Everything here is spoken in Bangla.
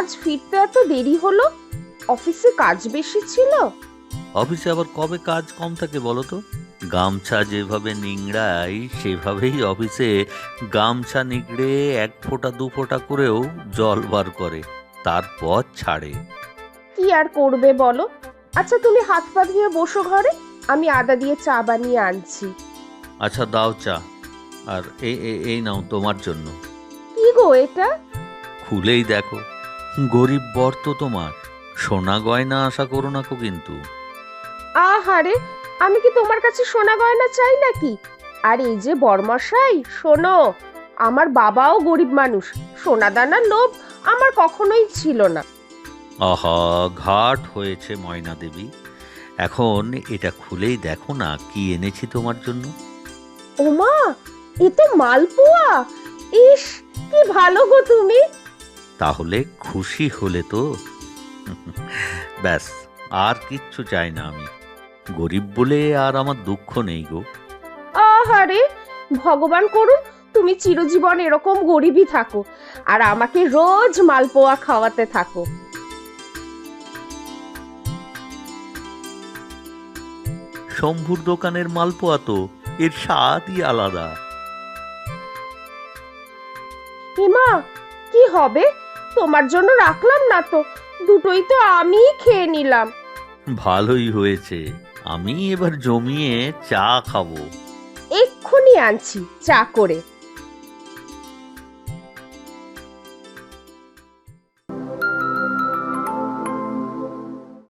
আজ ফিরতে এত দেরি হলো? অফিসে কাজ বেশি ছিল? অফিসে আবার কবে কাজ কম থাকে বলো তো? গামছা যেভাবে নিংড়াই সেভাবেই অফিসে গামছা নিংড়ে 1 ফোঁটা 2 ফোঁটা করেও জল বার করে, তারপর ছাড়ে। কি আর করবে বলো। আচ্ছা, তুমি হাত পা ধুয়ে বসো ঘরে, আমি আদা দিয়ে চা বানিয়ে আনছি। আচ্ছা দাও চা। আর এই নাও তোমার জন্য। কি গো এটা? খুলেই দেখো। গরিব বর তো তোমার, সোনা গয়না আশা করো না কো কিন্তু। আহারে, আমি কি তোমার কাছে সোনা গয়না চাই নাকি? আর এই যে বরমশাই, শোনো, আমার বাবাও গরিব মানুষ, সোনা দানার লোভ আমার কখনোই ছিল না। আহা, ঘাট হয়েছে ময়না দেবী। এখন এটা খুলেই দেখো না কি এনেছি তোমার জন্য। ওমা, এ তো মালপোয়া! ইস, কি ভালো গো তুমি! তাহলে খুশি হলে তো? ব্যাস, আর কিচ্ছু চাই না আমি। গরিব বলে আর আমার দুঃখ নেই গো। আহারে, ভগবান করুন তুমি চিরজীবন এরকম গরিবই থাকো, আর আমাকে রোজ মালপোয়া খাওয়াতে থাকো। শম্ভুর দোকানের মালপোয়া তো, এর স্বাদই আলাদা। হিমা, কি হবে? তোমার জন্য রাখলাম না তো, দুটোই তো আমিই খেয়ে নিলাম। ভালোই হয়েছে, আমি এবার জমিয়ে চা খাবো। এক্ষুনি আনছি চা করে।